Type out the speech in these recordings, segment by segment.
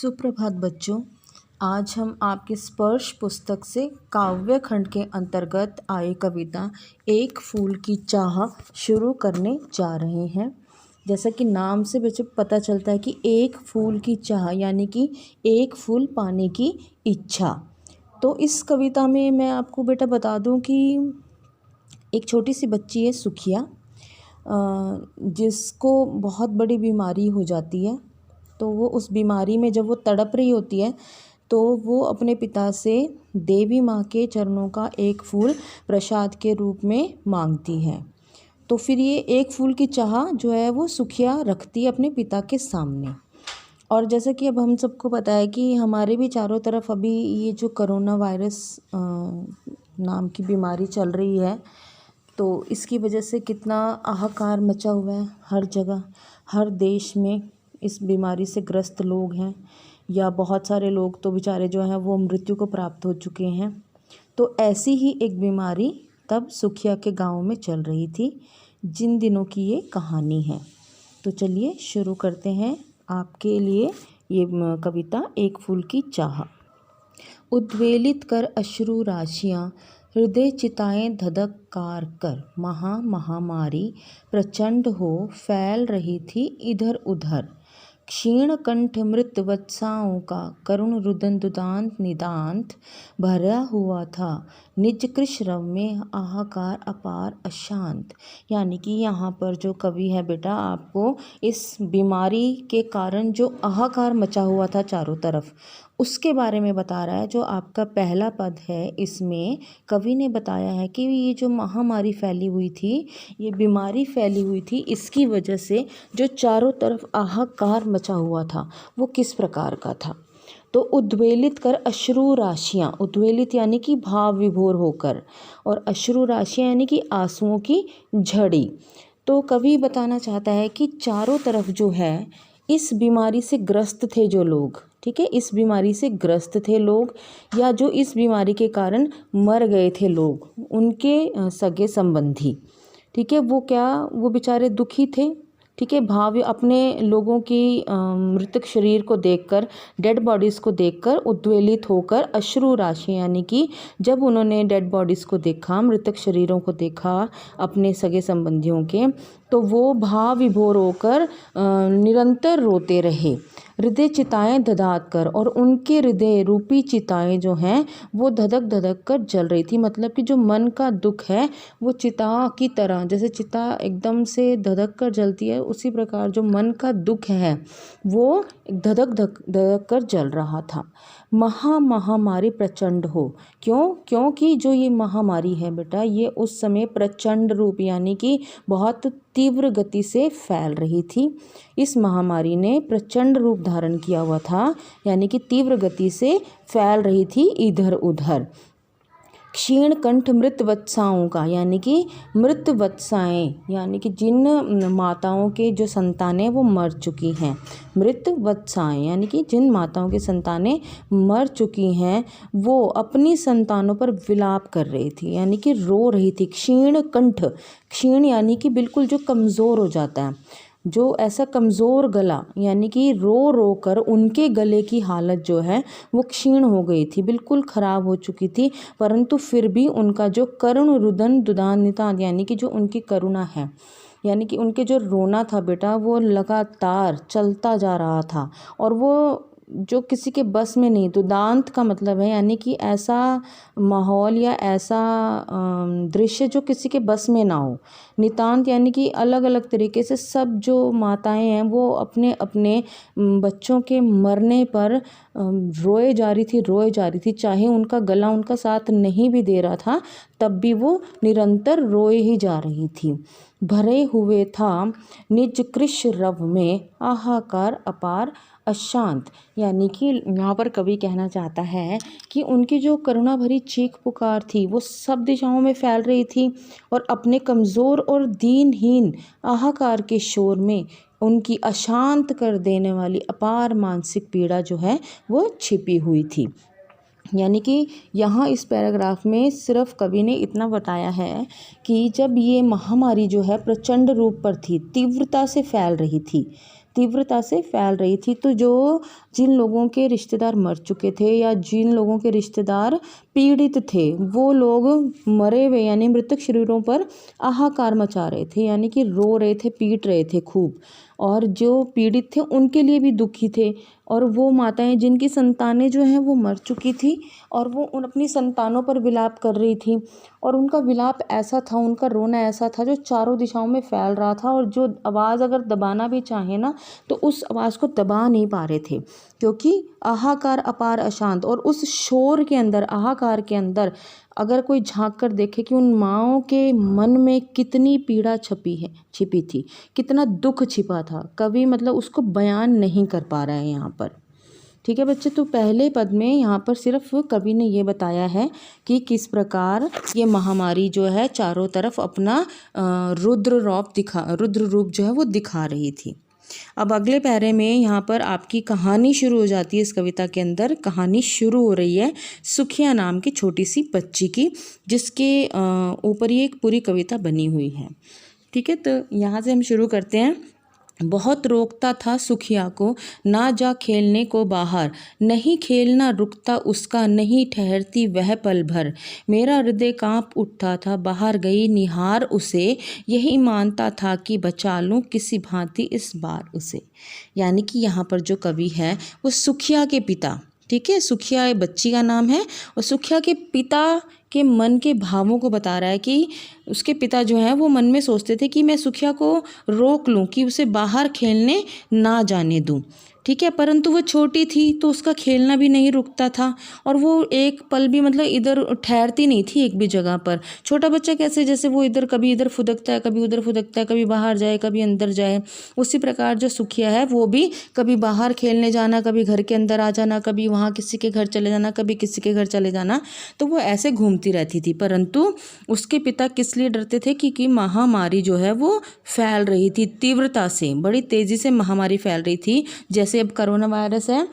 सुप्रभात बच्चों। आज हम आपके स्पर्श पुस्तक से काव्य खंड के अंतर्गत आए कविता एक फूल की चाह शुरू करने जा रहे हैं। जैसा कि नाम से बच्चे पता चलता है कि एक फूल की चाह यानी कि एक फूल पाने की इच्छा। तो इस कविता में मैं आपको बेटा बता दूं कि एक छोटी सी बच्ची है सुखिया, जिसको बहुत बड़ी बीमारी हो जाती है। तो वो उस बीमारी में जब वो तड़प रही होती है तो वो अपने पिता से देवी माँ के चरणों का एक फूल प्रसाद के रूप में मांगती है। तो फिर ये एक फूल की चाह जो है वो सुखिया रखती है अपने पिता के सामने। और जैसा कि अब हम सबको पता है कि हमारे भी चारों तरफ अभी ये जो कोरोना वायरस नाम की बीमारी चल रही है, तो इसकी वजह से कितना हाहाकार मचा हुआ है हर जगह, हर देश में इस बीमारी से ग्रस्त लोग हैं, या बहुत सारे लोग तो बेचारे जो हैं वो मृत्यु को प्राप्त हो चुके हैं। तो ऐसी ही एक बीमारी तब सुखिया के गांव में चल रही थी, जिन दिनों की ये कहानी है। तो चलिए शुरू करते हैं आपके लिए ये कविता एक फूल की चाह। उद्वेलित कर अश्रु राशियाँ, हृदय चिताएं धधकार कर, महामारी प्रचंड हो फैल रही थी इधर उधर। क्षीण कंठ मृत वत्साओं का करुण रुदन दुदांत निदांत भरा हुआ था निज कृश रव में आहाकार अपार अशांत। यानी कि यहाँ पर जो कवि है बेटा आपको इस बीमारी के कारण जो आहाकार मचा हुआ था चारों तरफ, उसके बारे में बता रहा है। जो आपका पहला पद है इसमें कवि ने बताया है कि ये जो महामारी फैली हुई थी, ये बीमारी फैली हुई थी, इसकी वजह से जो चारों तरफ हाहाकार मचा हुआ था वो किस प्रकार का था। तो उद्वेलित कर अश्रु राशियाँ, उद्वेलित यानी कि भाव विभोर होकर, और अश्रु राशियाँ यानी कि आंसुओं की झड़ी। तो कवि बताना चाहता है कि चारों तरफ जो है इस बीमारी से ग्रस्त थे जो लोग, ठीक है, इस बीमारी से ग्रस्त थे लोग, या जो इस बीमारी के कारण मर गए थे लोग, उनके सगे संबंधी, ठीक है, वो बेचारे दुखी थे, ठीक है, भाव अपने लोगों की मृतक शरीर को देखकर, डेड बॉडीज़ को देखकर उद्वेलित होकर अश्रु राशि, यानी कि जब उन्होंने डेड बॉडीज़ को देखा, मृतक शरीरों को देखा अपने सगे संबंधियों के, तो वो भाव विभोर होकर निरंतर रोते रहे। हृदय चिताएं धधक कर, और उनके हृदय रूपी चिताएं जो हैं वो धधक धधक कर जल रही थी। मतलब कि जो मन का दुख है वो चिता की तरह, जैसे चिता एकदम से धधक कर जलती है, उसी प्रकार जो मन का दुख है वो धधक धधक कर जल रहा था। महामारी प्रचंड हो, क्योंकि जो ये महामारी है बेटा ये उस समय प्रचंड रूप यानी कि बहुत तीव्र गति से फैल रही थी। इस महामारी ने प्रचंड रूप धारण किया हुआ था, यानी कि तीव्र गति से फैल रही थी इधर उधर। क्षीण कंठ मृत वत्साओं का, यानी कि मृत वत्साएँ, यानी कि जिन माताओं के जो संतानें वो मर चुकी हैं, मृत वत्साएँ यानी कि जिन माताओं की संतानें मर चुकी हैं वो अपनी संतानों पर विलाप कर रही थी, यानी कि रो रही थी। क्षीण कंठ, क्षीण यानी कि बिल्कुल जो कमज़ोर हो जाता है, जो ऐसा कमज़ोर गला, यानी कि रो रो कर उनके गले की हालत जो है वो क्षीण हो गई थी, बिल्कुल ख़राब हो चुकी थी। परंतु फिर भी उनका जो करुण रुदन दुदान नितान, यानी कि जो उनकी करुणा है, यानी कि उनके जो रोना था बेटा वो लगातार चलता जा रहा था, और वो जो किसी के बस में नहीं। दुदांत का मतलब है यानी कि ऐसा माहौल या ऐसा दृश्य जो किसी के बस में ना हो। नितांत यानी कि अलग अलग तरीके से सब जो माताएं हैं वो अपने अपने बच्चों के मरने पर रोए जा रही थी, चाहे उनका गला उनका साथ नहीं भी दे रहा था तब भी वो निरंतर रोए ही जा रही थी। भरे हुए था निज कृश रव में आहाकार अपार अशांत, यानी कि यहाँ पर कवि कहना चाहता है कि उनकी जो करुणा भरी चीख पुकार थी वो सब दिशाओं में फैल रही थी, और अपने कमज़ोर और दीनहीन आहाकार के शोर में उनकी अशांत कर देने वाली अपार मानसिक पीड़ा जो है वो छिपी हुई थी। यानी कि यहाँ इस पैराग्राफ में सिर्फ कवि ने इतना बताया है कि जब ये महामारी जो है प्रचंड रूप पर थी, तीव्रता से फैल रही थी, तीव्रता से फैल रही थी। तो जिन लोगों के रिश्तेदार मर चुके थे या जिन लोगों के रिश्तेदार पीड़ित थे, वो लोग मरे हुए यानी मृतक शरीरों पर हाहाकार मचा रहे थे, यानी कि रो रहे थे, पीट रहे थे खूब। और जो पीड़ित थे उनके लिए भी दुखी थे। और वो माताएं जिनकी संतानें जो हैं वो मर चुकी थी और वो उन अपनी संतानों पर विलाप कर रही थी, और उनका विलाप ऐसा था, उनका रोना ऐसा था जो चारों दिशाओं में फैल रहा था। और जो आवाज़ अगर दबाना भी चाहे ना, तो उस आवाज़ को दबा नहीं पा रहे थे, क्योंकि हाहाकार अपार अशांत। और उस शोर के अंदर, हाहाकार के अंदर अगर कोई झांक कर देखे कि उन माँओं के मन में कितनी पीड़ा छिपी थी, कितना दुख छिपा था, कवि मतलब उसको बयान नहीं कर पा रहा है यहाँ पर। ठीक है बच्चे, तो पहले पद में यहाँ पर सिर्फ कवि ने ये बताया है कि किस प्रकार ये महामारी जो है चारों तरफ अपना रुद्र रूप जो है वो दिखा रही थी। अब अगले पैरे में यहाँ पर आपकी कहानी शुरू हो जाती है। इस कविता के अंदर कहानी शुरू हो रही है सुखिया नाम की छोटी सी बच्ची की, जिसके ऊपर ये एक पूरी कविता बनी हुई है। ठीक है, तो यहाँ से हम शुरू करते हैं। बहुत रोकता था सुखिया को, ना जा खेलने को बाहर, नहीं खेलना रुकता उसका, नहीं ठहरती वह पल भर। मेरा हृदय कांप उठता था, बाहर गई निहार उसे, यही मानता था कि बचा लूं किसी भांति इस बार उसे। यानी कि यहाँ पर जो कवि है वो सुखिया के पिता, ठीक है, सुखिया बच्ची का नाम है, और सुखिया के पिता के मन के भावों को बता रहा है कि उसके पिता जो है वो मन में सोचते थे कि मैं सुखिया को रोक लूं, कि उसे बाहर खेलने ना जाने दूं। ठीक है, परंतु वो छोटी थी तो उसका खेलना भी नहीं रुकता था, और वो एक पल भी मतलब इधर ठहरती नहीं थी एक भी जगह पर। छोटा बच्चा कैसे, जैसे वो इधर कभी इधर फुदकता है, कभी उधर फुदकता है, कभी बाहर जाए कभी अंदर जाए, उसी प्रकार जो सुखिया है वो भी कभी बाहर खेलने जाना, कभी घर के अंदर आ जाना, कभी वहाँ किसी के घर चले जाना, कभी किसी के घर चले जाना, तो वो ऐसे घूमती रहती थी। परंतु उसके पिता किस लिए डरते थे? क्योंकि महामारी जो है वो फैल रही थी तीव्रता से, बड़ी तेज़ी से महामारी फैल रही थी। जैसे अब कोरोना वायरस है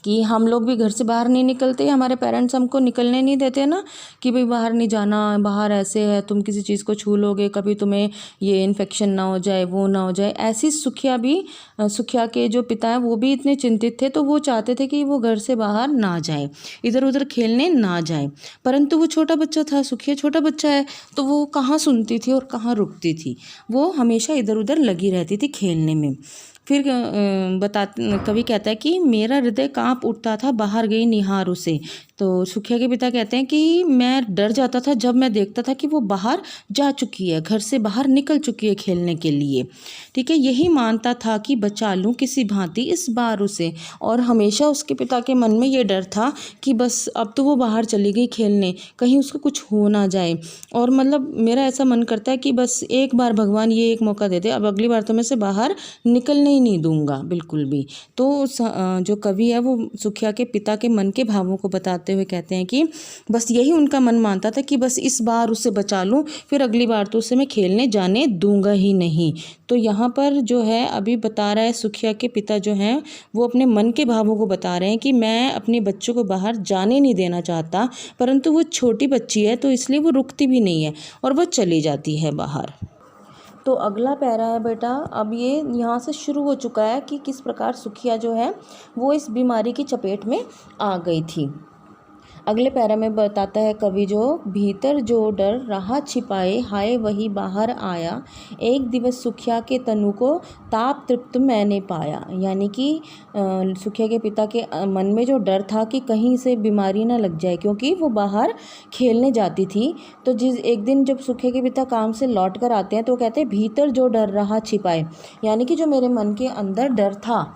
कि हम लोग भी घर से बाहर नहीं निकलते, हमारे पेरेंट्स हमको निकलने नहीं देते ना, कि भाई बाहर नहीं जाना, बाहर ऐसे है, तुम किसी चीज़ को छू लोगे कभी तुम्हें ये इन्फेक्शन ना हो जाए, वो ना हो जाए। ऐसी सुखिया के जो पिता है वो भी इतने चिंतित थे, तो वो चाहते थे कि वो घर से बाहर ना जाए, इधर उधर खेलने ना जाए। परंतु वो छोटा बच्चा था, सुखिया छोटा बच्चा है, तो वो कहाँ सुनती थी और कहाँ रुकती थी, वो हमेशा इधर उधर लगी रहती थी खेलने में। फिर कवि कहता है कि मेरा हृदय कांप उठता था, बाहर गई निहार उसे। तो सुखिया के पिता कहते हैं कि मैं डर जाता था जब मैं देखता था कि वो बाहर जा चुकी है, घर से बाहर निकल चुकी है खेलने के लिए। ठीक है, यही मानता था कि बचा लूँ किसी भांति इस बार उसे। और हमेशा उसके पिता के मन में ये डर था कि बस अब तो वो बाहर चली गई खेलने, कहीं उसको कुछ हो ना जाए। और मतलब मेरा ऐसा मन करता है कि बस एक बार भगवान ये एक मौका दे दे, अब अगली बार तो मैं से बाहर निकलने ही नहीं दूंगा बिल्कुल भी। तो जो कवि है वो सुखिया के पिता के मन के भावों को बताते हुए कहते हैं कि बस यही उनका मन मानता था कि बस इस बार उसे बचा लूं, फिर अगली बार तो उसे मैं खेलने जाने दूंगा ही नहीं। तो यहाँ पर जो है अभी बता रहा है सुखिया के पिता जो हैं वो अपने मन के भावों को बता रहे हैं कि मैं अपने बच्चों को बाहर जाने नहीं देना चाहता, परंतु वो छोटी बच्ची है तो इसलिए वो रुकती भी नहीं है और वह चली जाती है बाहर। तो अगला पैरा है बेटा, अब ये यहाँ से शुरू हो चुका है कि किस प्रकार सुखिया जो है वो इस बीमारी की चपेट में आ गई थी। अगले पैरा में बताता है कवि जो भीतर जो डर रहा छिपाए, हाय वही बाहर आया, एक दिवस सुखिया के तनु को ताप तृप्त मैंने पाया। यानी कि सुखिया के पिता के मन में जो डर था कि कहीं से बीमारी ना लग जाए, क्योंकि वो बाहर खेलने जाती थी। तो एक दिन जब सुखिया के पिता काम से लौट कर आते हैं तो कहते हैं भीतर जो डर रहा छिपाए, यानी कि जो मेरे मन के अंदर डर था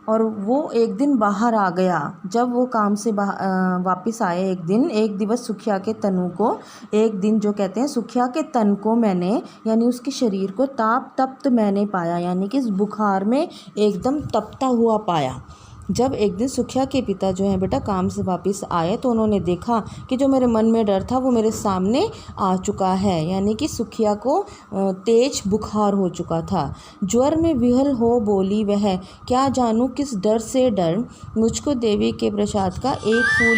और वो एक दिन बाहर आ गया। जब वो काम से वापस आए एक दिवस सुखिया के तनु को, एक दिन जो कहते हैं सुखिया के तन को मैंने, यानी उसके शरीर को ताप तप्त मैंने पाया, यानी कि इस बुखार में एकदम तपता हुआ पाया। जब एक दिन सुखिया के पिता जो हैं बेटा काम से वापस आए तो उन्होंने देखा कि जो मेरे मन में डर था वो मेरे सामने आ चुका है, यानी कि सुखिया को तेज बुखार हो चुका था। ज्वर में विहल हो बोली वह, क्या जानूं किस डर से डर, मुझको देवी के प्रसाद का एक फूल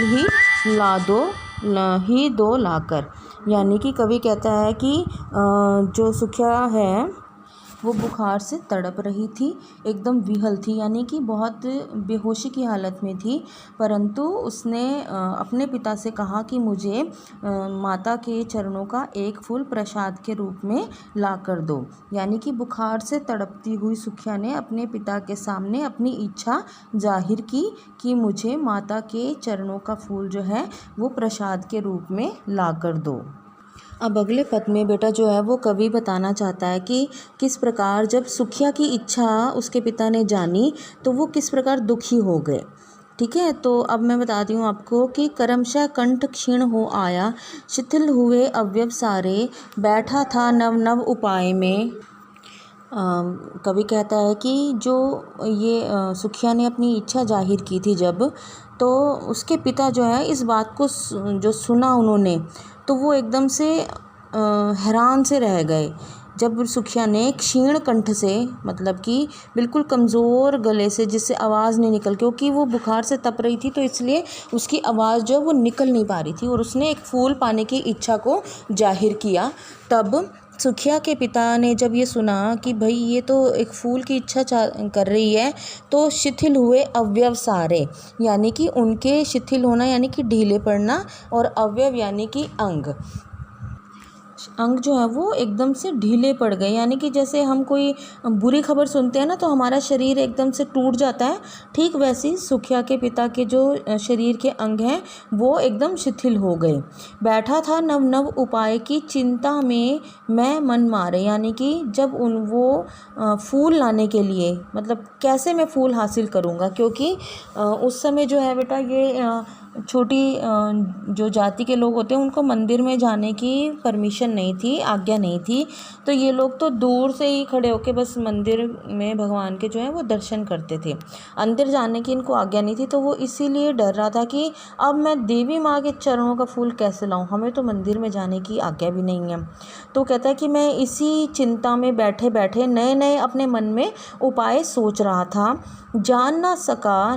ही दो लाकर। यानी कि कवि कहता है कि जो सुखिया है वो बुखार से तड़प रही थी, एकदम विहल थी, यानी कि बहुत बेहोशी की हालत में थी। परंतु उसने अपने पिता से कहा कि मुझे माता के चरणों का एक फूल प्रसाद के रूप में ला कर दो। यानी कि बुखार से तड़पती हुई सुखिया ने अपने पिता के सामने अपनी इच्छा जाहिर की कि मुझे माता के चरणों का फूल जो है वो प्रसाद के रूप में ला कर दो। अब अगले पद में बेटा जो है वो कवि बताना चाहता है कि किस प्रकार जब सुखिया की इच्छा उसके पिता ने जानी तो वो किस प्रकार दुखी हो गए। ठीक है, तो अब मैं बताती हूँ आपको कि करमशः कंठ क्षीण हो आया, शिथिल हुए अवयव सारे, बैठा था नव नव उपाय में। कवि कहता है कि जो ये सुखिया ने अपनी इच्छा जाहिर की थी जब, तो उसके पिता जो है इस बात को जो सुना उन्होंने, तो वो एकदम से हैरान से रह गए। जब सुखिया ने क्षीण कंठ से, मतलब कि बिल्कुल कमज़ोर गले से, जिससे आवाज़ नहीं निकल, क्योंकि वो बुखार से तप रही थी तो इसलिए उसकी आवाज़ जो वो निकल नहीं पा रही थी, और उसने एक फूल पाने की इच्छा को जाहिर किया। तब सुखिया के पिता ने जब ये सुना कि भाई ये तो एक फूल की इच्छा कर रही है, तो शिथिल हुए अवयव सारे, यानी कि उनके शिथिल होना यानी कि ढीले पड़ना, और अवयव यानी कि अंग जो है वो एकदम से ढीले पड़ गए। यानी कि जैसे हम कोई बुरी खबर सुनते हैं ना तो हमारा शरीर एकदम से टूट जाता है, ठीक वैसे ही सुखिया के पिता के जो शरीर के अंग हैं वो एकदम शिथिल हो गए। बैठा था नव नव उपाय की चिंता में मैं मन मारे, यानी कि जब वो फूल लाने के लिए, मतलब कैसे मैं फूल हासिल करूँगा, क्योंकि उस समय जो है बेटा ये छोटी जो जाति के लोग होते हैं उनको मंदिर में जाने की परमिशन नहीं थी, आज्ञा नहीं थी। तो ये लोग तो दूर से ही खड़े होकर बस मंदिर में भगवान के जो है वो दर्शन करते थे, अंदर जाने की इनको आज्ञा नहीं थी। तो वो इसीलिए डर रहा था कि अब मैं देवी माँ के चरणों का फूल कैसे लाऊं, हमें तो मंदिर में जाने की आज्ञा भी नहीं है। तो कहता है कि मैं इसी चिंता में बैठे बैठे नए नए अपने मन में उपाय सोच रहा था। जान सका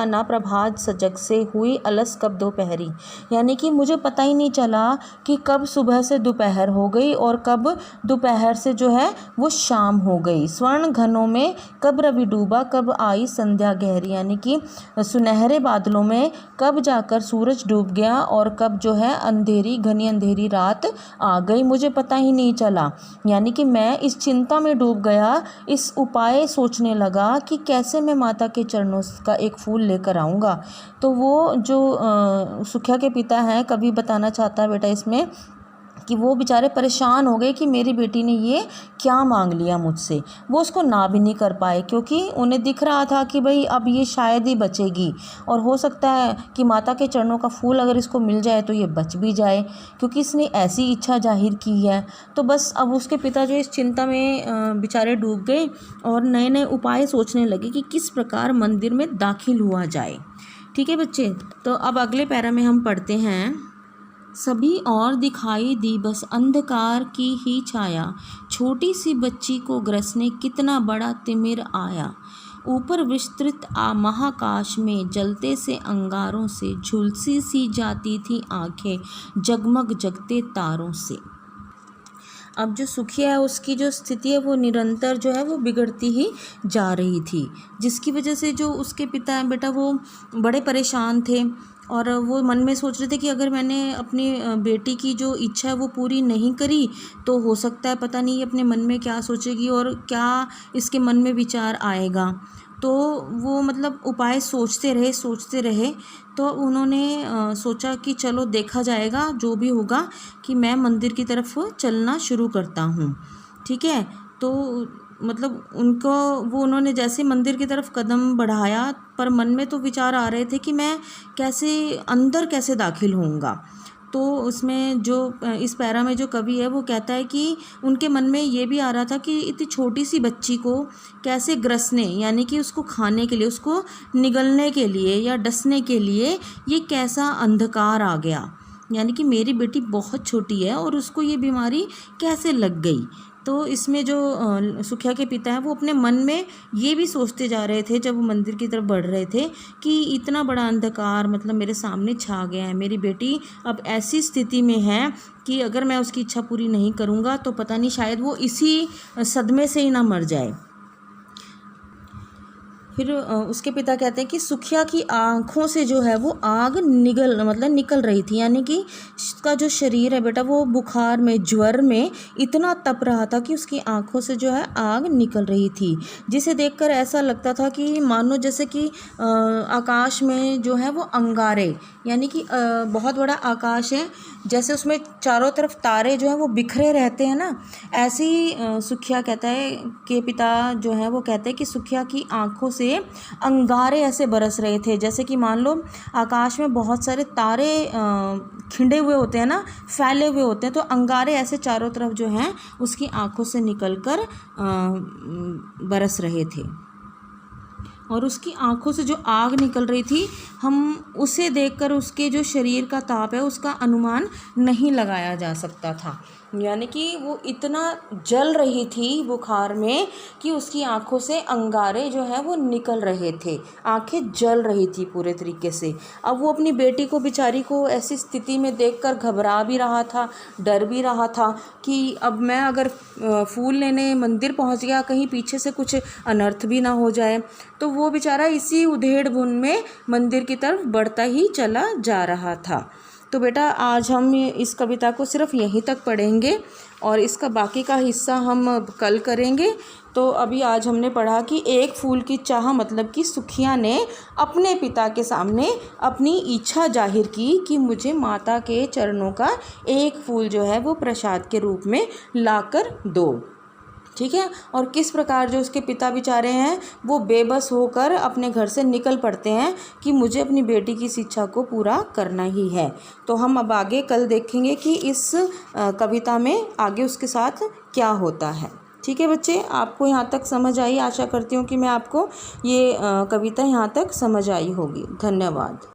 ना प्रभात सजग से हुई अलस कब दोपहरी, यानी कि मुझे पता ही नहीं चला कि कब सुबह से दोपहर हो गई और कब दोपहर से जो है वो शाम हो गई। स्वर्ण घनों में कब रवि डूबा, कब आई संध्या गहरी, यानी कि सुनहरे बादलों में कब जाकर सूरज डूब गया और कब जो है अंधेरी घनी अंधेरी रात आ गई, मुझे पता ही नहीं चला। यानी कि मैं इस चिंता में डूब गया, इस उपाय सोचने लगा कि कैसे मैं माता के चरणों का एक फूल लेकर आऊँगा। तो वो जो सुखिया के पिता हैं, कवि बताना चाहता है बेटा इसमें कि वो बेचारे परेशान हो गए कि मेरी बेटी ने ये क्या मांग लिया मुझसे। वो उसको ना भी नहीं कर पाए, क्योंकि उन्हें दिख रहा था कि भाई अब ये शायद ही बचेगी, और हो सकता है कि माता के चरणों का फूल अगर इसको मिल जाए तो ये बच भी जाए, क्योंकि इसने ऐसी इच्छा जाहिर की है। तो बस अब उसके पिता जो इस चिंता में बेचारे डूब गए और नए नए उपाय सोचने लगे कि किस प्रकार मंदिर में दाखिल हुआ जाए। ठीक है बच्चे, तो अब अगले पैरा में हम पढ़ते हैं। सभी और दिखाई दी बस अंधकार की ही छाया, छोटी सी बच्ची को ग्रसने कितना बड़ा तिमिर आया। ऊपर विस्तृत महाकाश में जलते से अंगारों से झुलसी सी जाती थी आंखें जगमग जगते तारों से। अब जो सुखिया है उसकी जो स्थिति है वो निरंतर जो है वो बिगड़ती ही जा रही थी, जिसकी वजह से जो उसके पिता हैं बेटा वो बड़े परेशान थे, और वो मन में सोच रहे थे कि अगर मैंने अपनी बेटी की जो इच्छा है वो पूरी नहीं करी तो हो सकता है पता नहीं अपने मन में क्या सोचेगी और क्या इसके मन में विचार आएगा। तो वो मतलब उपाय सोचते रहे। तो उन्होंने सोचा कि चलो देखा जाएगा, जो भी होगा, कि मैं मंदिर की तरफ चलना शुरू करता हूँ। ठीक है, तो मतलब उन्होंने जैसे मंदिर की तरफ कदम बढ़ाया, पर मन में तो विचार आ रहे थे कि मैं अंदर कैसे दाखिल होऊंगा। तो उसमें जो इस पैरा में जो कवि है वो कहता है कि उनके मन में ये भी आ रहा था कि इतनी छोटी सी बच्ची को कैसे ग्रसने, यानी कि उसको खाने के लिए, उसको निगलने के लिए या डसने के लिए ये कैसा अंधकार आ गया, यानी कि मेरी बेटी बहुत छोटी है और उसको ये बीमारी कैसे लग गई। तो इसमें जो सुखिया के पिता हैं वो अपने मन में ये भी सोचते जा रहे थे जब वो मंदिर की तरफ बढ़ रहे थे कि इतना बड़ा अंधकार मतलब मेरे सामने छा गया है, मेरी बेटी अब ऐसी स्थिति में है कि अगर मैं उसकी इच्छा पूरी नहीं करूँगा तो पता नहीं शायद वो इसी सदमे से ही ना मर जाए। फिर उसके पिता कहते हैं कि सुखिया की आँखों से जो है वो आग निकल रही थी, यानी कि उसका जो शरीर है बेटा वो बुखार में, ज्वर में इतना तप रहा था कि उसकी आँखों से जो है आग निकल रही थी, जिसे देखकर ऐसा लगता था कि मानो जैसे कि आकाश में जो है वो अंगारे, यानी कि बहुत बड़ा आकाश है, जैसे उसमें चारों तरफ तारे जो हैं वो बिखरे रहते हैं ना, ऐसे ही सुखिया कहता है कि पिता जो है वो कहते हैं कि सुखिया की आँखों से अंगारे ऐसे बरस रहे थे, जैसे कि मान लो आकाश में बहुत सारे तारे खिंडे हुए होते हैं ना, फैले हुए होते हैं, तो अंगारे ऐसे चारों तरफ जो हैं उसकी आँखों से निकलकर बरस रहे थे। और उसकी आँखों से जो आग निकल रही थी, हम उसे देखकर उसके जो शरीर का ताप है उसका अनुमान नहीं लगाया जा सकता था, यानी कि वो इतना जल रही थी बुखार में कि उसकी आँखों से अंगारे जो है वो निकल रहे थे, आंखें जल रही थी पूरे तरीके से। अब वो अपनी बेटी को, बेचारी को ऐसी स्थिति में देखकर घबरा भी रहा था, डर भी रहा था कि अब मैं अगर फूल लेने मंदिर पहुंच गया, कहीं पीछे से कुछ अनर्थ भी ना हो जाए। तो वो बेचारा इसी उधेड़-बुन में मंदिर की तरफ बढ़ता ही चला जा रहा था। तो बेटा आज हम इस कविता को सिर्फ यहीं तक पढ़ेंगे और इसका बाकी का हिस्सा हम कल करेंगे। तो अभी आज हमने पढ़ा कि एक फूल की चाह, मतलब कि सुखिया ने अपने पिता के सामने अपनी इच्छा जाहिर की कि मुझे माता के चरणों का एक फूल जो है वो प्रसाद के रूप में लाकर दो। ठीक है। और किस प्रकार जो उसके पिता बेचारे हैं वो बेबस होकर अपने घर से निकल पड़ते हैं कि मुझे अपनी बेटी की इस इच्छा को पूरा करना ही है। तो हम अब आगे कल देखेंगे कि इस कविता में आगे उसके साथ क्या होता है। ठीक है बच्चे, आपको यहाँ तक समझ आई? आशा करती हूँ कि मैं आपको ये कविता यहाँ तक समझ आई होगी। धन्यवाद।